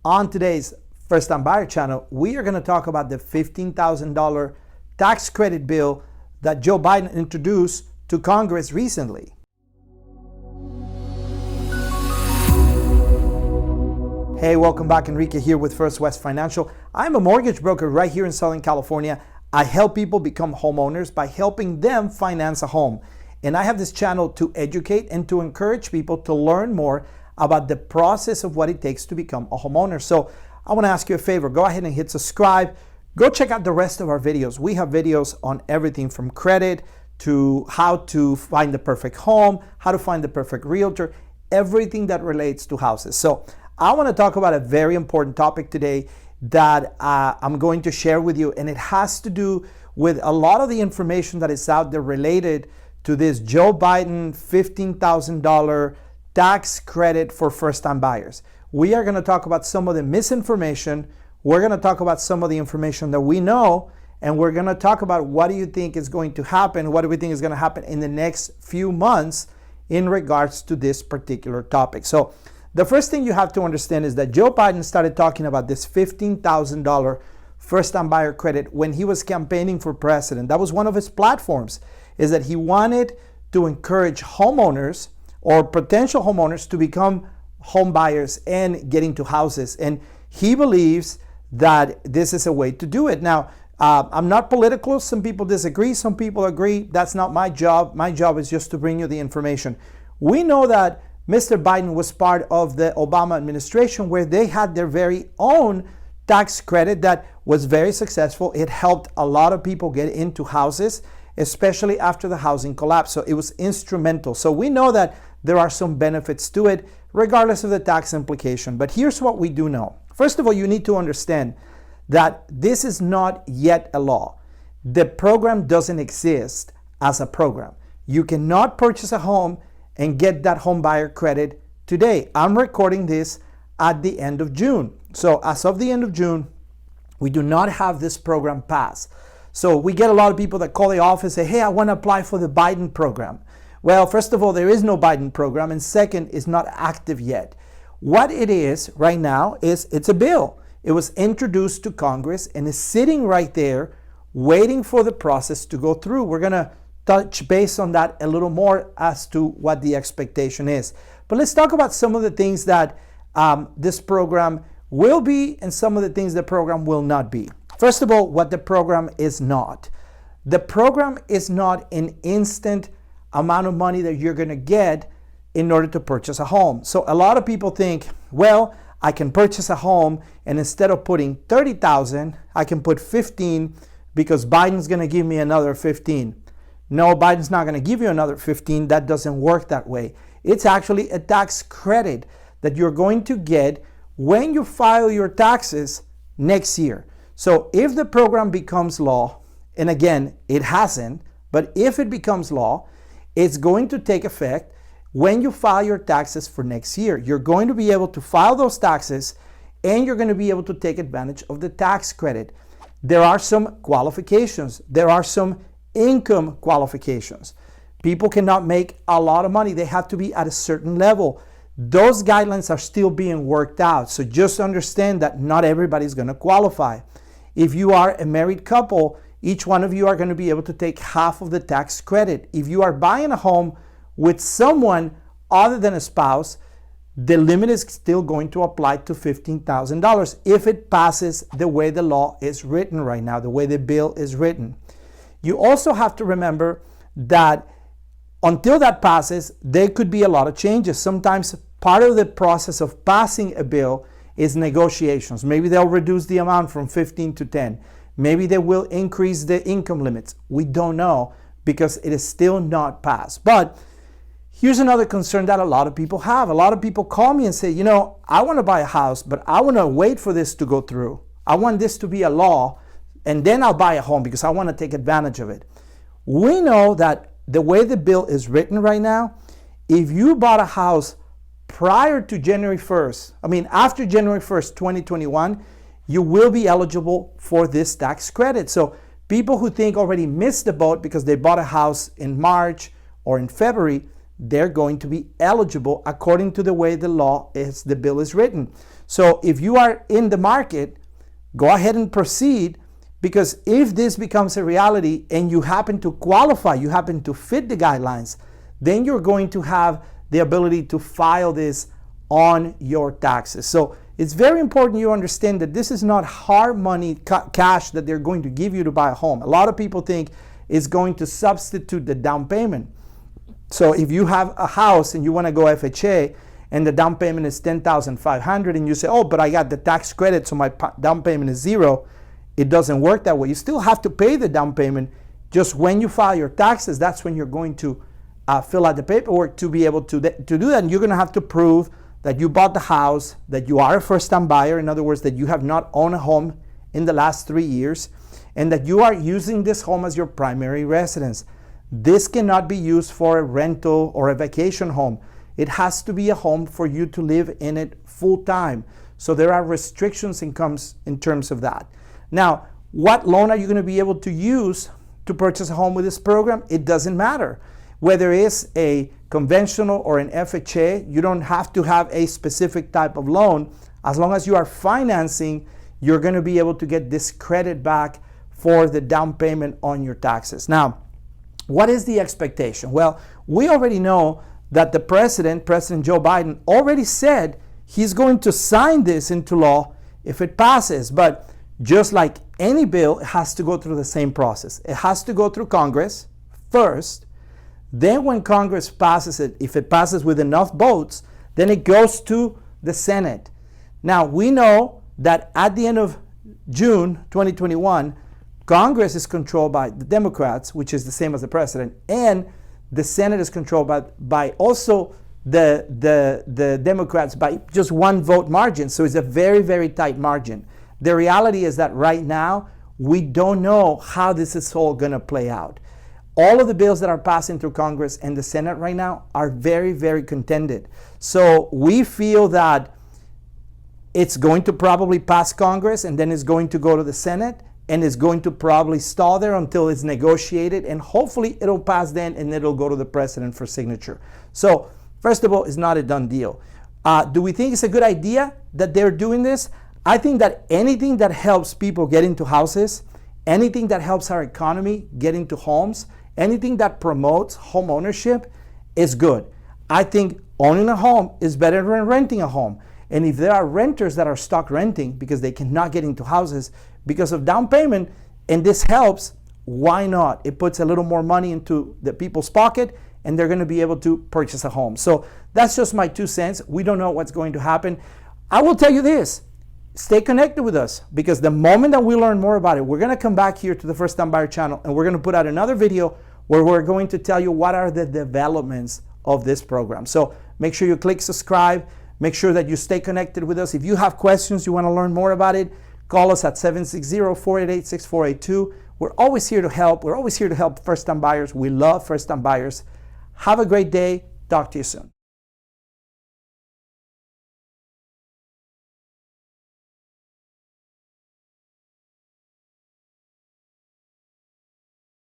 On today's First Time Buyer channel, we are going to talk about the $15,000 tax credit bill that Joe Biden introduced to Congress recently. Hey, welcome back. Enrique here with First West Financial. I'm a mortgage broker right here in Southern California. I help people become homeowners by helping them finance a home. And I have this channel to educate and to encourage people to learn more about the process of what it takes to become a homeowner. So I want to ask you a favor. Go ahead and hit subscribe. Go check out the rest of our videos. We have videos on everything from credit to how to find the perfect home, how to find the perfect realtor, everything that relates to houses. So I want to talk about a very important topic today that I'm going to share with you, and it has to do with a lot of the information that is out there related to this Joe Biden $15,000 tax credit for first-time buyers. We are going to talk about some of the misinformation. We're going to talk about some of the information that we know, and we're going to talk about what do you think is going to happen, what do we think is going to happen in the next few months in regards to this particular topic. So the first thing you have to understand is that Joe Biden started talking about this $15,000 first-time buyer credit when he was campaigning for president. That was one of his platforms, is that he wanted to encourage homeowners or potential homeowners to become home buyers and get into houses. And he believes that this is a way to do it. Now, I'm not political. Some people disagree. Some people agree. That's not my job. My job is just to bring you the information. We know that Mr. Biden was part of the Obama administration where they had their very own tax credit that was very successful. It helped a lot of people get into houses, especially after the housing collapse. So it was instrumental. So we know that there are some benefits to it, regardless of the tax implication. But here's what we do know. First of all, you need to understand that this is not yet a law. The program doesn't exist as a program. You cannot purchase a home and get that home buyer credit today. I'm recording this at the end of June. So as of the end of June, we do not have this program passed. So we get a lot of people that call the office and say, hey, I want to apply for the Biden program. Well, first of all, there is no Biden program, and second, it's not active yet. What it is right now is it's a bill. It was introduced to Congress and is sitting right there waiting for the process to go through. We're going to touch base on that a little more as to what the expectation is. But let's talk about some of the things that this program will be and some of the things the program will not be. First of all, what the program is not. The program is not an instant amount of money that you're going to get in order to purchase a home. So a lot of people think, well, I can purchase a home and instead of putting $30,000, I can put $15,000 because Biden's going to give me another $15,000. No, Biden's not going to give you another $15,000. That doesn't work that way. It's actually a tax credit that you're going to get when you file your taxes next year. So if the program becomes law, and again, it hasn't, but if it becomes law, it's going to take effect when you file your taxes for next year. You're going to be able to file those taxes and you're going to be able to take advantage of the tax credit. There are some qualifications. There are some income qualifications. People cannot make a lot of money. They have to be at a certain level. Those guidelines are still being worked out. So just understand that not everybody's going to qualify. If you are a married couple, each one of you are going to be able to take half of the tax credit. If you are buying a home with someone other than a spouse, the limit is still going to apply to $15,000 if it passes the way the law is written right now, the way the bill is written. You also have to remember that until that passes, there could be a lot of changes. Sometimes part of the process of passing a bill is negotiations. Maybe they'll reduce the amount from 15 to 10. Maybe they will increase the income limits. We don't know because it is still not passed. But here's another concern that a lot of people have. A lot of people call me and say, you know, I want to buy a house, but I want to wait for this to go through. I want this to be a law, and then I'll buy a home because I want to take advantage of it. We know that the way the bill is written right now, if you bought a house prior to January 1st, after January 1st, 2021, you will be eligible for this tax credit. So people who think already missed the boat because they bought a house in March or in February, they're going to be eligible according to the way the bill is written. So if you are in the market, go ahead and proceed, because if this becomes a reality and you happen to qualify, you happen to fit the guidelines, then you're going to have the ability to file this on your taxes. So it's very important you understand that this is not hard money cash that they're going to give you to buy a home. A lot of people think it's going to substitute the down payment. So if you have a house and you want to go FHA and the down payment is $10,500 and you say, oh, but I got the tax credit so my down payment is zero, it doesn't work that way. You still have to pay the down payment. Just when you file your taxes, that's when you're going to fill out the paperwork to be able to do that. And you're going to have to prove that you bought the house, that you are a first-time buyer, in other words, that you have not owned a home in the last 3 years, and that you are using this home as your primary residence. This cannot be used for a rental or a vacation home. It has to be a home for you to live in it full time. So there are restrictions in terms of that. Now, what loan are you going to be able to use to purchase a home with this program? It doesn't matter. Whether it's a conventional or an FHA, you don't have to have a specific type of loan. As long as you are financing, you're going to be able to get this credit back for the down payment on your taxes. Now, what is the expectation? Well, we already know that the President Joe Biden, already said he's going to sign this into law if it passes. But just like any bill, it has to go through the same process. It has to go through Congress first. Then when Congress passes it, if it passes with enough votes, then it goes to the Senate. Now, we know that at the end of June 2021, Congress is controlled by the Democrats, which is the same as the president, and the Senate is controlled by also the Democrats by just one vote margin. So it's a very, very tight margin. The reality is that right now, we don't know how this is all going to play out. All of the bills that are passing through Congress and the Senate right now are very, very contended. So we feel that it's going to probably pass Congress, and then it's going to go to the Senate, and it's going to probably stall there until it's negotiated, and hopefully it'll pass then, and it'll go to the president for signature. So first of all, it's not a done deal. Do we think it's a good idea that they're doing this? I think that anything that helps people get into houses, anything that helps our economy get into homes, anything that promotes home ownership is good. I think owning a home is better than renting a home. And if there are renters that are stuck renting because they cannot get into houses because of down payment, and this helps, why not? It puts a little more money into the people's pocket, and they're going to be able to purchase a home. So that's just my 2 cents. We don't know what's going to happen. I will tell you this. Stay connected with us, because the moment that we learn more about it, we're going to come back here to the First Time Buyer channel, and we're going to put out another video where we're going to tell you what are the developments of this program. So make sure you click subscribe. Make sure that you stay connected with us. If you have questions, you want to learn more about it, call us at 760-488-6482. We're always here to help. We're always here to help first-time buyers. We love first-time buyers. Have a great day. Talk to you soon.